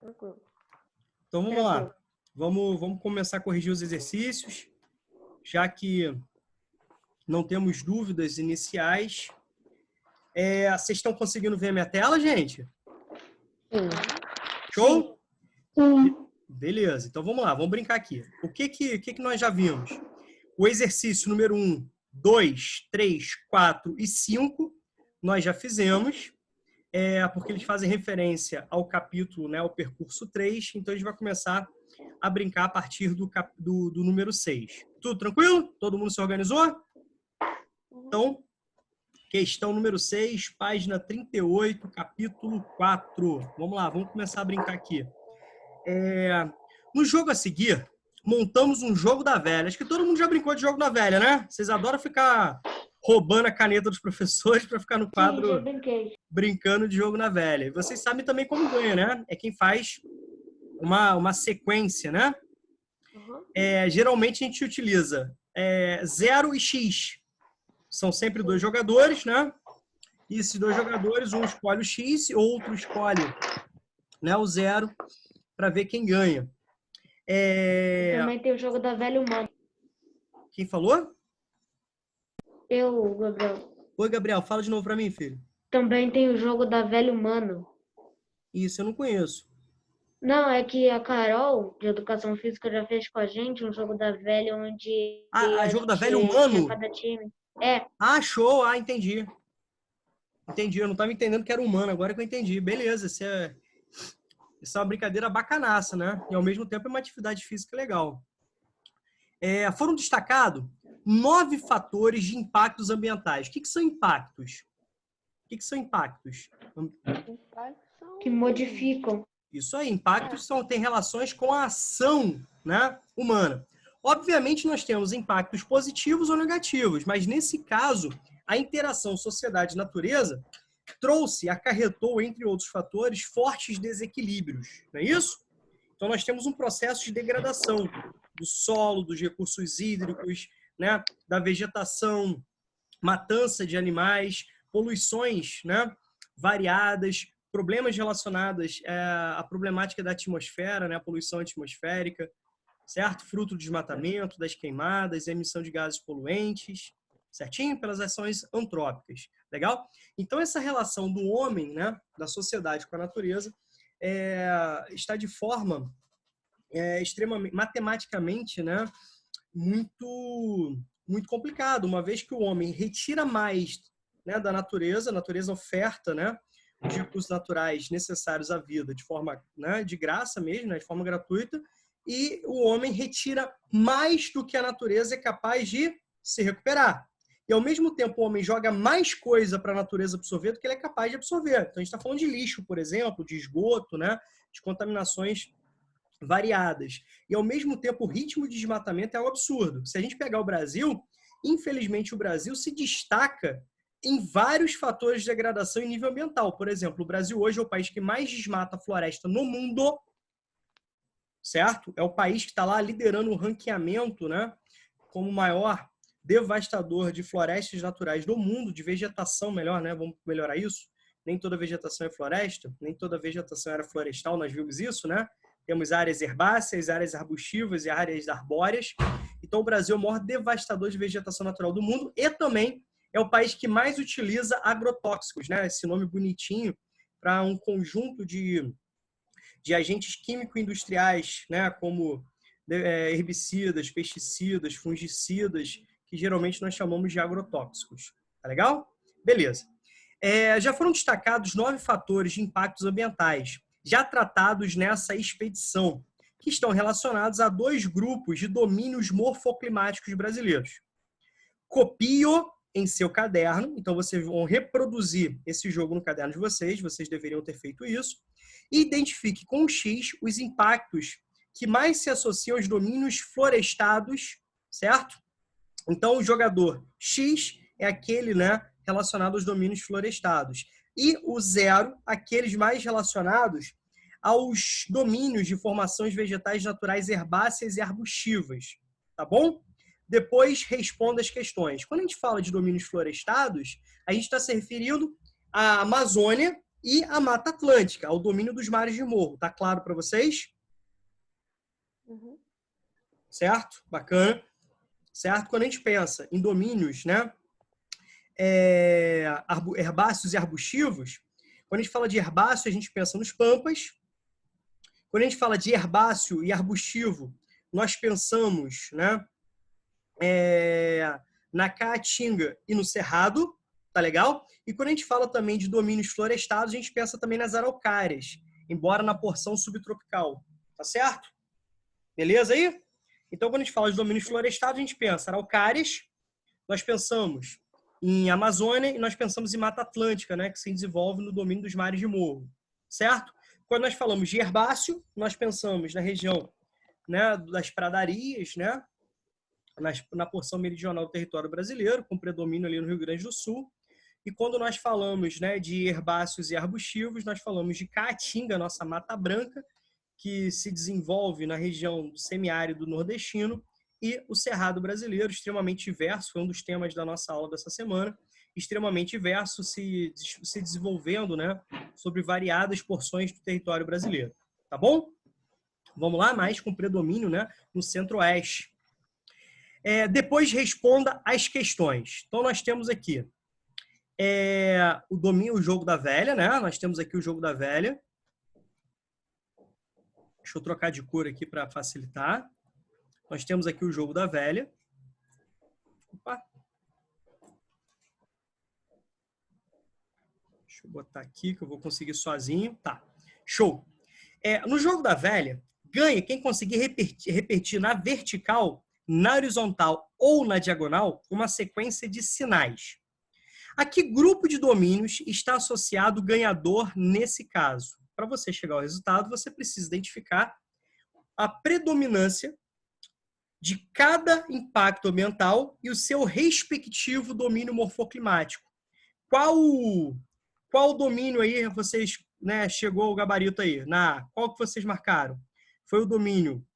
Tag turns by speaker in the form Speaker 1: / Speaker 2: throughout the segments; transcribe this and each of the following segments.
Speaker 1: Tranquilo.
Speaker 2: Então vamos lá. Vamos começar a corrigir os exercícios, já que não temos dúvidas iniciais. Vocês estão conseguindo ver a minha tela, gente?
Speaker 1: Sim.
Speaker 2: Show?
Speaker 1: Sim.
Speaker 2: Beleza, então vamos lá, vamos brincar aqui. O que nós já vimos? O exercício número 1, 2, 3, 4 e 5, nós já fizemos, porque eles fazem referência ao capítulo, né, ao percurso 3, então a gente vai começar a brincar a partir do número 6. Tudo tranquilo? Todo mundo se organizou? Então, questão número 6, página 38, capítulo 4. Vamos lá, vamos começar a brincar aqui. No jogo a seguir, montamos um jogo da velha. Acho que todo mundo já brincou de jogo da velha, né? Vocês adoram ficar roubando a caneta dos professores para ficar no quadro.
Speaker 1: Sim, já brinquei.
Speaker 2: Brincando de jogo na velha. E vocês sabem também como ganha, né? É quem faz uma sequência, né?
Speaker 1: Uhum.
Speaker 2: Geralmente a gente utiliza 0 e X. São sempre dois jogadores, né? E esses dois jogadores, um escolhe o X e outro escolhe, né, o 0 para ver quem ganha.
Speaker 1: Também tem o jogo da velha humana.
Speaker 2: Quem falou?
Speaker 1: Eu, Gabriel.
Speaker 2: Oi, Gabriel, fala de novo para mim, filho.
Speaker 1: Também tem o jogo da velha humana.
Speaker 2: Isso, eu não conheço.
Speaker 1: Não, é que a Carol, de Educação Física, já fez com a gente um jogo da velha onde a
Speaker 2: jogo da
Speaker 1: gente
Speaker 2: velha humano?
Speaker 1: tinha cada time.
Speaker 2: Show! Entendi. Entendi, eu não estava entendendo que era humano, agora que eu entendi. Beleza, isso é uma brincadeira bacanaça, né? E ao mesmo tempo é uma atividade física legal. Foram destacados 9 fatores de impactos ambientais. O que são impactos? O que são impactos?
Speaker 1: Que modificam.
Speaker 2: Isso aí, impactos têm relações com a ação, né, humana. Obviamente, nós temos impactos positivos ou negativos, mas nesse caso, a interação sociedade-natureza acarretou, entre outros fatores, fortes desequilíbrios, não é isso? Então, nós temos um processo de degradação do solo, dos recursos hídricos, né, da vegetação, matança de animais, poluições, né, variadas, problemas relacionados à problemática da atmosfera, né, a poluição atmosférica, certo? Fruto do desmatamento, das queimadas, emissão de gases poluentes, certinho? Pelas ações antrópicas. Legal? Então, essa relação do homem, né, da sociedade com a natureza, está de forma extremamente, matematicamente, né, muito complicado, uma vez que o homem retira mais, né, da natureza, a natureza oferta, né, os recursos naturais necessários à vida de forma, né, de graça mesmo, né, de forma gratuita, e o homem retira mais do que a natureza é capaz de se recuperar. E, ao mesmo tempo, o homem joga mais coisa para a natureza absorver do que ele é capaz de absorver. Então, a gente está falando de lixo, por exemplo, de esgoto, né, de contaminações variadas. E, ao mesmo tempo, o ritmo de desmatamento é um absurdo. Se a gente pegar o Brasil, infelizmente, o Brasil se destaca em vários fatores de degradação em nível ambiental. Por exemplo, o Brasil hoje é o país que mais desmata a floresta no mundo, certo? É o país que está lá liderando o ranqueamento, né, como o maior devastador de florestas naturais do mundo, de vegetação, melhor, né? Vamos melhorar isso. Nem toda vegetação é floresta, nem toda vegetação era florestal, nós vimos isso, né? Temos áreas herbáceas, áreas arbustivas e áreas arbóreas. Então, o Brasil é o maior devastador de vegetação natural do mundo e também é o país que mais utiliza agrotóxicos, né? Esse nome bonitinho para um conjunto de agentes químico-industriais, né? Como herbicidas, pesticidas, fungicidas, que geralmente nós chamamos de agrotóxicos. Tá legal? Beleza. Já foram destacados 9 fatores de impactos ambientais, já tratados nessa expedição, que estão relacionados a 2 grupos de domínios morfoclimáticos brasileiros. Copio em seu caderno, então vocês vão reproduzir esse jogo no caderno de vocês deveriam ter feito isso, e identifique com o X os impactos que mais se associam aos domínios florestados, certo? Então, o jogador X é aquele, né, relacionado aos domínios florestados. E o 0, aqueles mais relacionados aos domínios de formações vegetais naturais herbáceas e arbustivas. Tá bom? Depois, responda as questões. Quando a gente fala de domínios florestados, a gente está se referindo à Amazônia E a Mata Atlântica, o domínio dos mares de morro. Tá claro para vocês?
Speaker 3: Uhum.
Speaker 2: Certo? Bacana. Certo? Quando a gente pensa em domínios, né, herbáceos e arbustivos, quando a gente fala de herbáceo, a gente pensa nos pampas. Quando a gente fala de herbáceo e arbustivo, nós pensamos, né, na caatinga e no cerrado, tá legal? E quando a gente fala também de domínios florestados, a gente pensa também nas araucárias, embora na porção subtropical, tá certo? Beleza aí? Então, quando a gente fala de domínios florestados, a gente pensa araucárias, nós pensamos em Amazônia e nós pensamos em Mata Atlântica, né, que se desenvolve no domínio dos mares de morro, certo? Quando nós falamos de herbáceo, nós pensamos na região, né, das pradarias, né, na porção meridional do território brasileiro, com predomínio ali no Rio Grande do Sul. E quando nós falamos, né, de herbáceos e arbustivos, nós falamos de caatinga, nossa mata branca, que se desenvolve na região do semiárido nordestino, e o cerrado brasileiro, extremamente diverso, foi um dos temas da nossa aula dessa semana, extremamente diverso, se desenvolvendo, né, sobre variadas porções do território brasileiro. Tá bom? Vamos lá, mais com predomínio, né, no centro-oeste. Depois responda as questões. Então, nós temos aqui o domínio, o jogo da velha, né? Nós temos aqui o jogo da velha. Deixa eu trocar de cor aqui para facilitar. Nós temos aqui o jogo da velha. Opa. Deixa eu botar aqui que eu vou conseguir sozinho. Tá, show. No jogo da velha, ganha quem conseguir repetir na vertical, na horizontal ou na diagonal uma sequência de sinais. A que grupo de domínios está associado o ganhador nesse caso? Para você chegar ao resultado, você precisa identificar a predominância de cada impacto ambiental e o seu respectivo domínio morfoclimático. Qual domínio aí vocês, né, chegou ao gabarito aí? Qual que vocês marcaram? Foi o domínio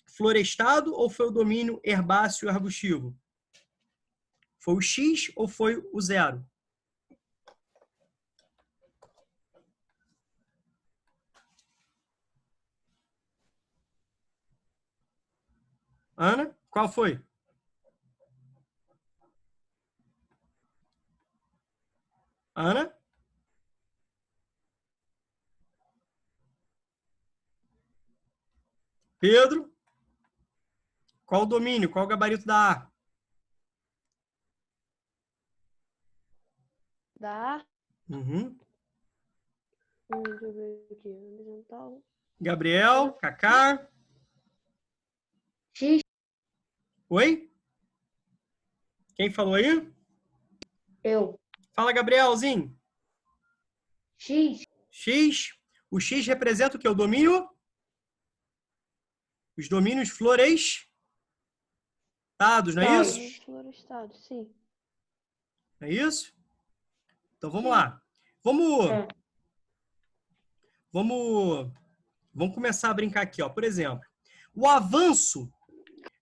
Speaker 2: florestado ou foi o domínio herbáceo e arbustivo? Foi o X ou foi o 0? Ana, qual foi? Ana? Pedro? Qual o domínio? Qual o gabarito da A?
Speaker 3: Da A.
Speaker 2: Uhum.
Speaker 3: Deixa eu ver aqui. Horizontal.
Speaker 2: Gabriel, Cacá.
Speaker 1: X.
Speaker 2: Oi? Quem falou aí?
Speaker 1: Eu.
Speaker 2: Fala, Gabrielzinho.
Speaker 1: X.
Speaker 2: X. O X representa o que? O domínio? Os domínios florestados, não é isso?
Speaker 3: Florestado, sim.
Speaker 2: Não é isso? Então, vamos lá. Vamos começar a brincar aqui, ó. Por exemplo, o avanço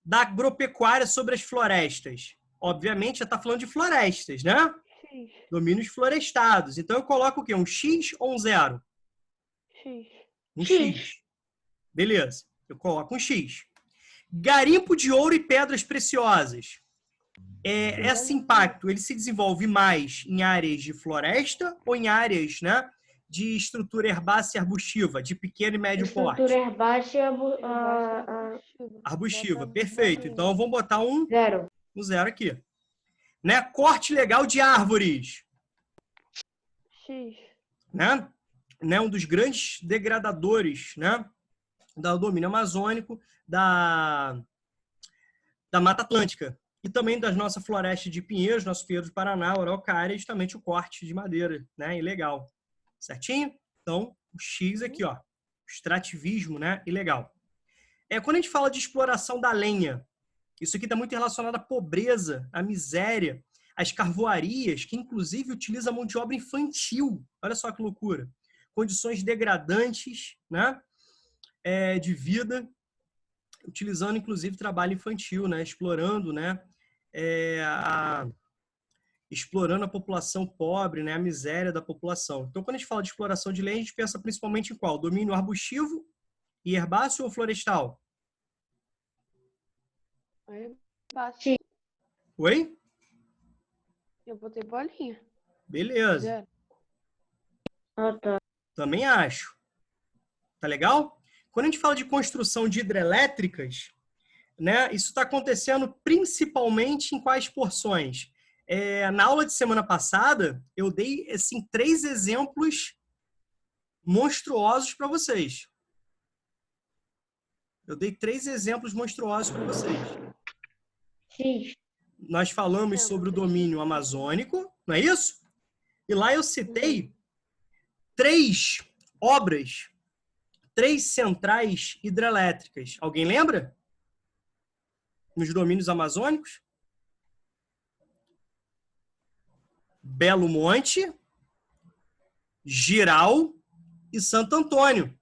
Speaker 2: da agropecuária sobre as florestas. Obviamente, já está falando de florestas, né?
Speaker 3: X.
Speaker 2: Domínios florestados. Então, eu coloco o quê? Um X ou um 0?
Speaker 3: X.
Speaker 2: Um X. Beleza. Eu coloco um X. Garimpo de ouro e pedras preciosas. Esse impacto, ele se desenvolve mais em áreas de floresta ou em áreas, né, de estrutura herbácea e arbustiva, de pequeno e médio porte?
Speaker 1: Estrutura herbácea
Speaker 2: Arbustiva, perfeito. Então, vamos botar um
Speaker 1: 0.
Speaker 2: Um 0 aqui. Né? Corte legal de árvores.
Speaker 3: X.
Speaker 2: Né? Um dos grandes degradadores, né, do domínio amazônico, da Mata Atlântica. E também das nossas florestas de pinheiros, nossos pinheiros do Paraná, araucária, e justamente o corte de madeira, né? Ilegal. Certinho? Então, o X aqui, ó. Extrativismo, né? Ilegal. Quando a gente fala de exploração da lenha, isso aqui está muito relacionado à pobreza, à miséria, às carvoarias, que inclusive utilizam mão de obra infantil. Olha só que loucura. Condições degradantes, né, de vida, utilizando inclusive trabalho infantil, né, explorando, né, explorando a população pobre, né, a miséria da população. Então, quando a gente fala de exploração de lei, a gente pensa principalmente em qual? Domínio arbustivo e herbáceo ou florestal?
Speaker 3: Aí, bate.
Speaker 1: Sim.
Speaker 2: Oi?
Speaker 3: Eu botei bolinha.
Speaker 2: Beleza.
Speaker 3: 0.
Speaker 1: Ah, tá.
Speaker 2: Também acho. Tá legal? Quando a gente fala de construção de hidrelétricas, né, isso está acontecendo principalmente em quais porções? Na aula de semana passada, eu dei assim, 3 exemplos monstruosos para vocês. Eu dei 3 exemplos monstruosos para vocês.
Speaker 1: X.
Speaker 2: Nós falamos sobre o domínio amazônico, não é isso? E lá eu citei 3 obras, 3 centrais hidrelétricas. Alguém lembra? Nos domínios amazônicos? Belo Monte, Jirau e Santo Antônio.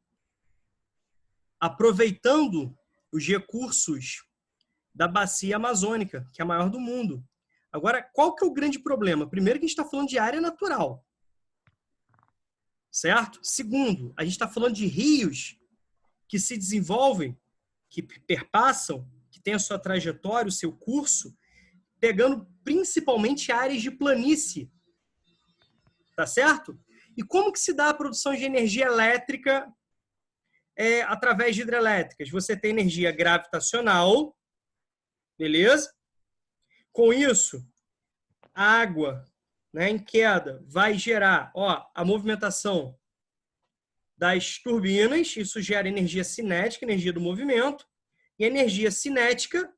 Speaker 2: Aproveitando os recursos da bacia amazônica, que é a maior do mundo. Agora, qual que é o grande problema? Primeiro que a gente está falando de área natural. Certo? Segundo, a gente está falando de rios que se desenvolvem, que perpassam, que têm a sua trajetória, o seu curso, pegando principalmente áreas de planície. Tá certo? E como que se dá a produção de energia elétrica através de hidrelétricas? Você tem energia gravitacional, beleza? Com isso, a água, né, em queda vai gerar a movimentação das turbinas, isso gera energia cinética, energia do movimento, e a energia cinética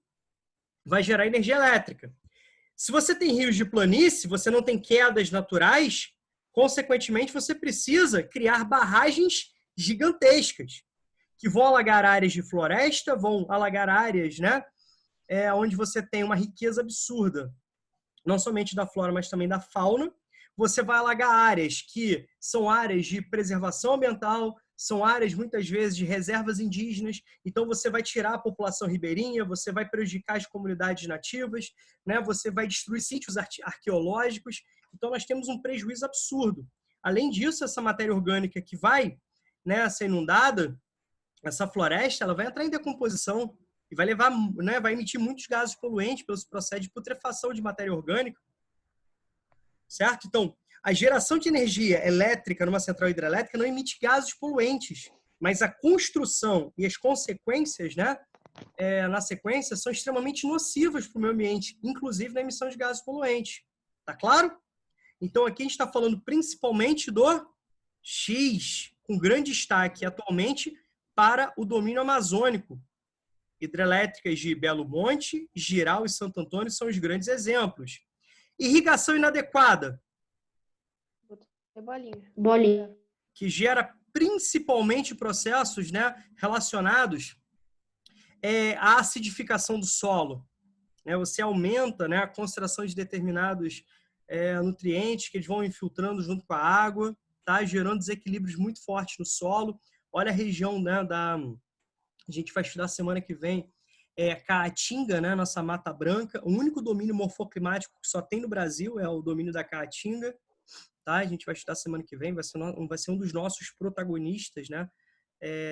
Speaker 2: vai gerar energia elétrica. Se você tem rios de planície, você não tem quedas naturais, consequentemente, você precisa criar barragens gigantescas, que vão alagar áreas de floresta, vão alagar áreas, né, onde você tem uma riqueza absurda, não somente da flora, mas também da fauna. Você vai alagar áreas que são áreas de preservação ambiental, são áreas, muitas vezes, de reservas indígenas. Então, você vai tirar a população ribeirinha, você vai prejudicar as comunidades nativas, né? Você vai destruir sítios arqueológicos. Então, nós temos um prejuízo absurdo. Além disso, essa matéria orgânica que vai, né, ser inundada, essa floresta, ela vai entrar em decomposição e vai levar, né, vai emitir muitos gases poluentes pelo processo de putrefação de matéria orgânica. Certo? Então, a geração de energia elétrica numa central hidrelétrica não emite gases poluentes, mas a construção e as consequências, né, na sequência, são extremamente nocivas para o meio ambiente, inclusive na emissão de gases poluentes. Tá claro? Então, aqui a gente está falando principalmente do X, com grande destaque atualmente para o domínio amazônico. Hidrelétricas de Belo Monte, Jirau e Santo Antônio são os grandes exemplos. Irrigação inadequada.
Speaker 1: Bolinha.
Speaker 2: Que gera principalmente processos, né, relacionados à acidificação do solo. Você aumenta, né, a concentração de determinados nutrientes que eles vão infiltrando junto com a água, tá, gerando desequilíbrios muito fortes no solo. Olha a região, né, a gente vai estudar semana que vem, Caatinga, né, nossa Mata Branca. O único domínio morfoclimático que só tem no Brasil é o domínio da Caatinga. Tá? A gente vai estudar semana que vem, vai ser um dos nossos protagonistas, né,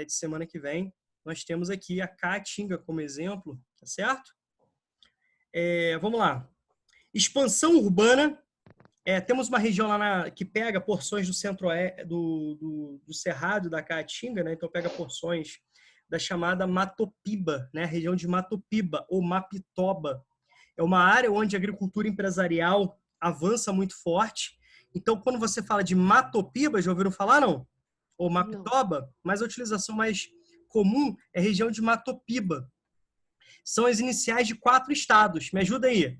Speaker 2: de semana que vem. Nós temos aqui a Caatinga como exemplo, tá certo? Vamos lá. Expansão urbana. Temos uma região lá que pega porções do centro do Cerrado da Caatinga, né? Então pega porções da chamada Matopiba, né? A região de Matopiba ou Mapitoba. É uma área onde a agricultura empresarial avança muito forte. Então, quando você fala de Matopiba, já ouviram falar, não? Ou Mapitoba? Não. Mas a utilização mais comum é a região de Matopiba. São as iniciais de 4 estados. Me ajuda aí.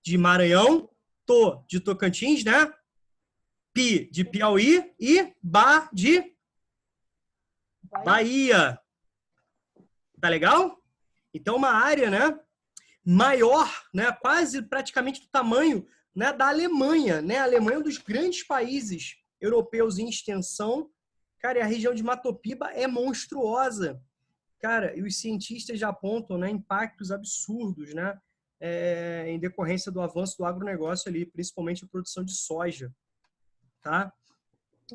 Speaker 2: De Maranhão, To de Tocantins, né? Pi de Piauí e Ba de Bahia. Tá legal? Então, uma área, né, maior, né, quase praticamente do tamanho, né, da Alemanha, né? A Alemanha é um dos grandes países europeus em extensão. Cara, e a região de Matopiba é monstruosa. Cara, e os cientistas já apontam, né, impactos absurdos, né, em decorrência do avanço do agronegócio ali, principalmente a produção de soja. Tá?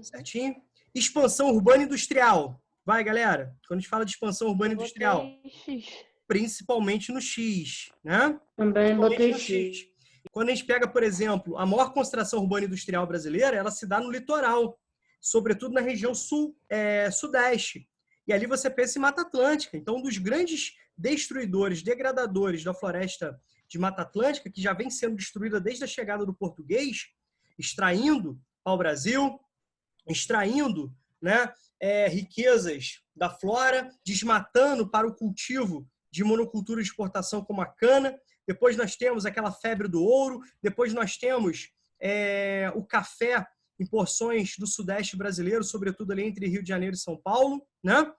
Speaker 2: Certinho? Expansão urbana e industrial. Vai, galera. Quando a gente fala de expansão urbana e industrial, principalmente no X, né?
Speaker 1: Também botei X.
Speaker 2: X. Quando a gente pega, por exemplo, a maior concentração urbana e industrial brasileira, ela se dá no litoral, sobretudo na região sudeste. E ali você pensa em Mata Atlântica. Então, um dos grandes destruidores, degradadores da floresta de Mata Atlântica, que já vem sendo destruída desde a chegada do português, extraindo pau-brasil, extraindo, né, riquezas da flora, desmatando para o cultivo de monocultura de exportação como a cana. Depois nós temos aquela febre do ouro. Depois nós temos o café em porções do sudeste brasileiro, sobretudo ali entre Rio de Janeiro e São Paulo, né?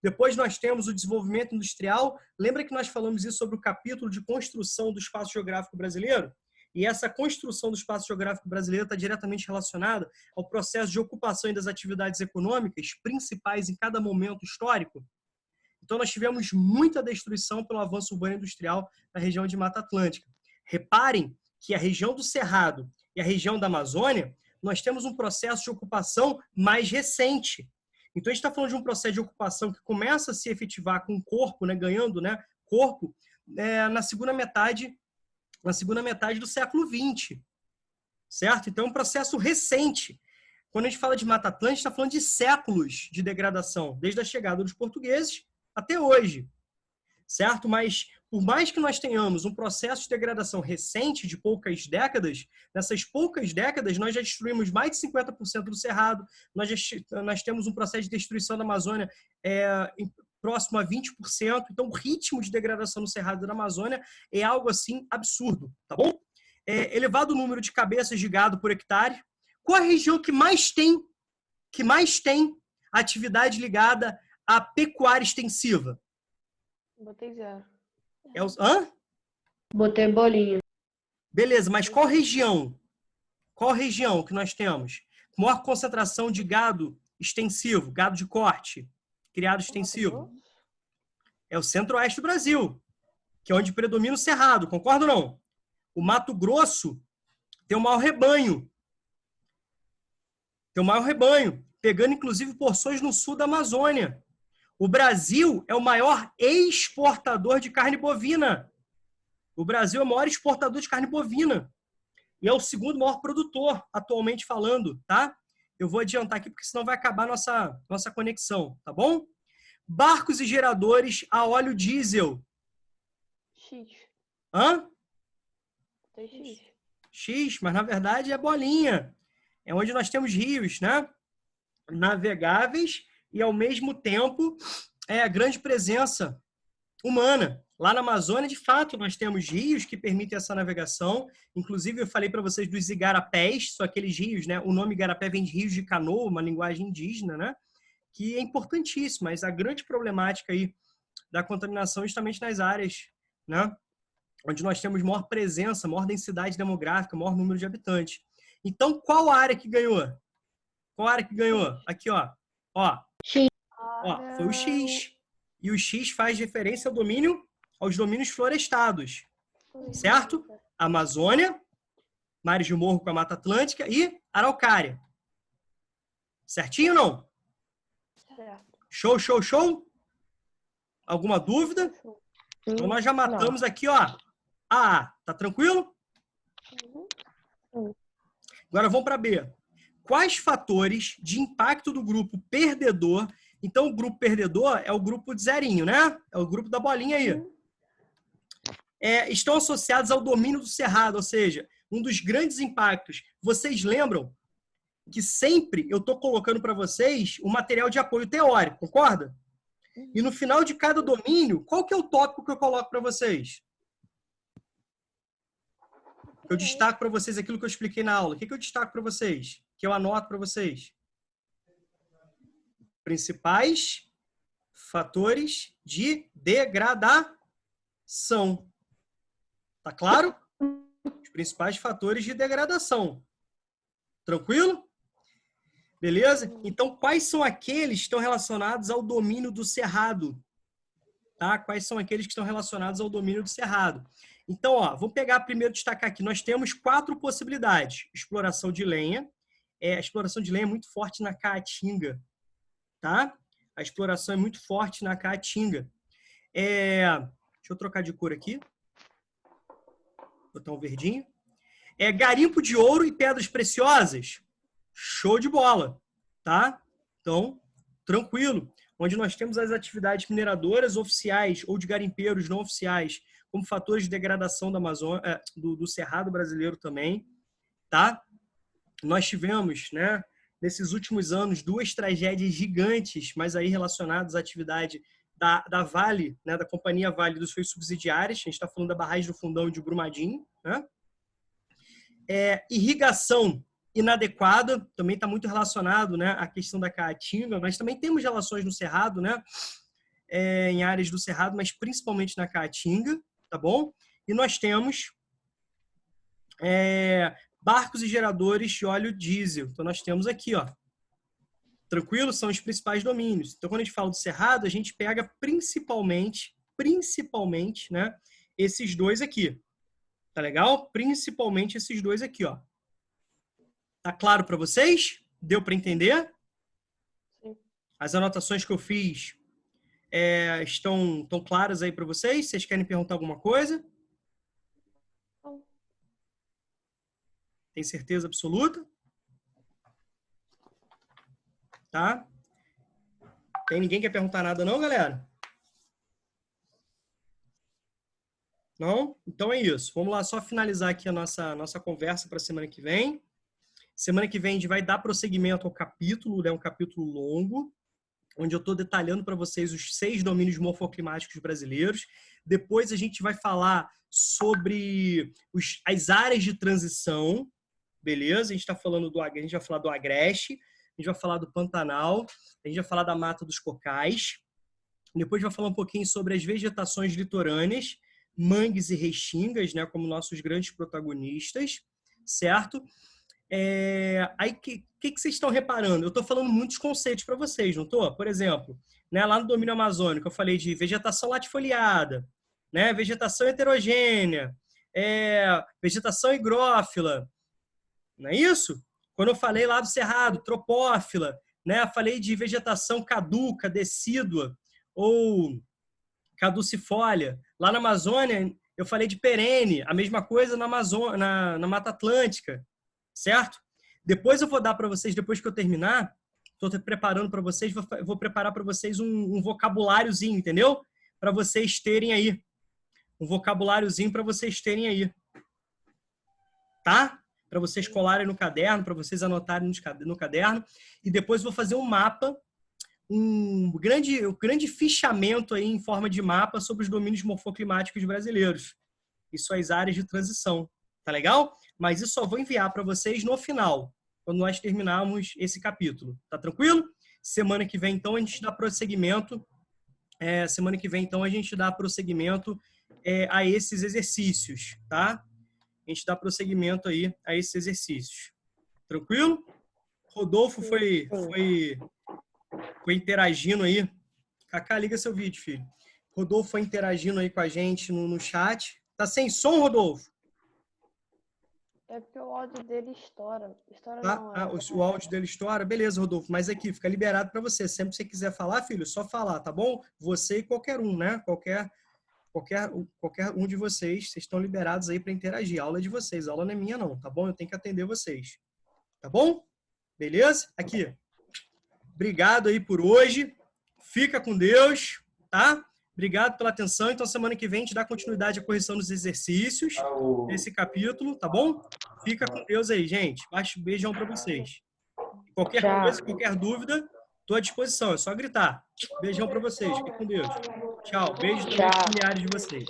Speaker 2: Depois nós temos o desenvolvimento industrial. Lembra que nós falamos isso sobre o capítulo de construção do espaço geográfico brasileiro? E essa construção do espaço geográfico brasileiro está diretamente relacionada ao processo de ocupação das atividades econômicas principais em cada momento histórico. Então, nós tivemos muita destruição pelo avanço urbano industrial na região de Mata Atlântica. Reparem que a região do Cerrado e a região da Amazônia, nós temos um processo de ocupação mais recente. Então, a gente está falando de um processo de ocupação que começa a se efetivar com o corpo, né, ganhando, né, corpo, na segunda metade do século XX. Certo? Então, é um processo recente. Quando a gente fala de Mata Atlântica, está falando de séculos de degradação, desde a chegada dos portugueses até hoje. Certo? Mas, por mais que nós tenhamos um processo de degradação recente, de poucas décadas, nessas poucas décadas nós já destruímos mais de 50% do Cerrado, nós temos um processo de destruição da Amazônia próximo a 20%. Então, o ritmo de degradação no Cerrado da Amazônia é algo assim absurdo, tá bom? Elevado número de cabeças de gado por hectare. Qual a região que mais tem atividade ligada à pecuária extensiva?
Speaker 3: Botei 0.
Speaker 2: Hã?
Speaker 1: Botei bolinha.
Speaker 2: Beleza, mas qual região? Qual região que nós temos? Maior concentração de gado extensivo, gado de corte, criado extensivo? É o centro-oeste do Brasil, que é onde predomina o cerrado, concorda ou não? O Mato Grosso tem o maior rebanho. Pegando inclusive porções no sul da Amazônia. O Brasil é o maior exportador de carne bovina. O Brasil é o maior exportador de carne bovina. E é o segundo maior produtor, atualmente falando, tá? Eu vou adiantar aqui, porque senão vai acabar nossa conexão, tá bom? Barcos e geradores a óleo diesel.
Speaker 3: X.
Speaker 2: Hã?
Speaker 3: Botei X.
Speaker 2: X, mas na verdade é bolinha. É onde nós temos rios, né? Navegáveis e, ao mesmo tempo, a grande presença humana. Lá na Amazônia, de fato, nós temos rios que permitem essa navegação. Inclusive, eu falei para vocês dos igarapés, são aqueles rios, né? O nome igarapé vem de rios de canoa, uma linguagem indígena, né? Que é importantíssimo, mas a grande problemática aí da contaminação é justamente nas áreas, né? Onde nós temos maior presença, maior densidade demográfica, maior número de habitantes. Então, qual área que ganhou? Qual área que ganhou? Aqui, ó.
Speaker 1: X.
Speaker 2: Ó, foi o X. E o X faz referência aos domínios florestados. Certo? Amazônia, mares de morro com a Mata Atlântica e Araucária. Certinho ou não?
Speaker 3: Certo.
Speaker 2: Show? Alguma dúvida? Então, nós já matamos aqui, ó. A. Tá tranquilo? Agora vamos para B. Quais fatores de impacto do grupo perdedor? Então, o grupo perdedor é o grupo de zerinho, né? É o grupo da bolinha aí. Estão associados ao domínio do cerrado, ou seja, um dos grandes impactos. Vocês lembram que sempre eu estou colocando para vocês o material de apoio teórico, concorda? E no final de cada domínio, qual que é o tópico que eu coloco para vocês? Eu destaco para vocês aquilo que eu expliquei na aula. O que eu destaco para vocês? Que eu anoto para vocês? Principais fatores de degradação. Tá claro? Os principais fatores de degradação. Tranquilo? Beleza? Então, quais são aqueles que estão relacionados ao domínio do cerrado? tá? Quais são aqueles que estão relacionados ao domínio do cerrado. Então, ó, vamos pegar primeiro, destacar aqui. Nós temos 4 possibilidades. Exploração de lenha. A exploração de lenha é muito forte na Caatinga, tá? A exploração é muito forte na Caatinga. Deixa eu trocar de cor aqui. Botar um verdinho. Garimpo de ouro e pedras preciosas. Show de bola, tá? Então, tranquilo. Onde nós temos as atividades mineradoras oficiais ou de garimpeiros não oficiais como fatores de degradação da Amazônia, do Cerrado brasileiro também, tá? Nós tivemos, né, nesses últimos anos, 2 tragédias gigantes, mas aí relacionadas à atividade da Vale, né, da Companhia Vale dos seus subsidiários. A gente está falando da barragem do Fundão e de Brumadinho, né? Irrigação inadequada, também está muito relacionado, né, à questão da Caatinga. Nós também temos relações no Cerrado, né, em áreas do Cerrado, mas principalmente na Caatinga, tá bom? E nós temos barcos e geradores de óleo diesel. Então, nós temos aqui, ó, tranquilo? São os principais domínios. Então, quando a gente fala do Cerrado, a gente pega principalmente, né, esses 2 aqui. Tá legal? Principalmente esses 2 aqui, ó. Tá claro para vocês? Deu para entender?
Speaker 3: Sim.
Speaker 2: As anotações que eu fiz estão claras aí para vocês? Vocês querem perguntar alguma coisa?
Speaker 3: Não.
Speaker 2: Tem certeza absoluta? Tá? Tem ninguém que quer perguntar nada não, galera? Não? Então é isso. Vamos lá, só finalizar aqui a nossa conversa para a semana que vem. Semana que vem a gente vai dar prosseguimento ao capítulo, né? Um capítulo longo, onde eu estou detalhando para vocês os 6 domínios morfoclimáticos brasileiros. Depois a gente vai falar sobre as áreas de transição, beleza? A gente vai falar do Agreste, a gente vai falar do Pantanal, a gente vai falar da Mata dos Cocais. Depois vai falar um pouquinho sobre as vegetações litorâneas, mangues e restingas, né, como nossos grandes protagonistas, certo? Aí, o que vocês estão reparando? Eu estou falando muitos conceitos para vocês, não estou? Por exemplo, né, lá no domínio amazônico, eu falei de vegetação latifoliada, né, vegetação heterogênea, vegetação higrófila, não é isso? Quando eu falei lá do Cerrado, tropófila, né, falei de vegetação caduca, decídua ou caducifólia. Lá na Amazônia, eu falei de perene, a mesma coisa na Mata Atlântica, certo? Depois eu vou dar para vocês, depois que eu terminar, estou preparando para vocês, vou preparar para vocês um vocabuláriozinho, entendeu? Para vocês terem aí. Um vocabuláriozinho para vocês terem aí. Tá? Para vocês colarem no caderno, para vocês anotarem no caderno. E depois vou fazer um mapa, um grande fichamento aí em forma de mapa sobre os domínios morfoclimáticos brasileiros e suas áreas de transição. Tá legal? Mas isso só vou enviar para vocês no final, quando nós terminarmos esse capítulo. Tá tranquilo? Semana que vem, então, a gente dá prosseguimento. A esses exercícios, tá? A gente dá prosseguimento aí a esses exercícios. Tranquilo? Rodolfo foi interagindo aí. Cacá, liga seu vídeo, filho. Rodolfo foi interagindo aí com a gente no chat. Tá sem som, Rodolfo?
Speaker 3: É porque o áudio dele estoura.
Speaker 2: O áudio dele estoura? Beleza, Rodolfo. Mas aqui, fica liberado para você. Sempre que você quiser falar, filho, só falar, tá bom? Você e qualquer um, né? Qualquer um de vocês estão liberados aí para interagir. A aula é de vocês, a aula não é minha não, tá bom? Eu tenho que atender vocês. Tá bom? Beleza? Aqui. Obrigado aí por hoje. Fica com Deus, tá? Obrigado pela atenção. Então, semana que vem, a gente dá continuidade à correção dos exercícios desse capítulo, tá bom? Fica com Deus aí, gente. Beijão para vocês. Qualquer coisa, qualquer dúvida, estou à disposição. É só gritar. Beijão para vocês. Fique com Deus. Tchau. Beijo também para os familiares de vocês.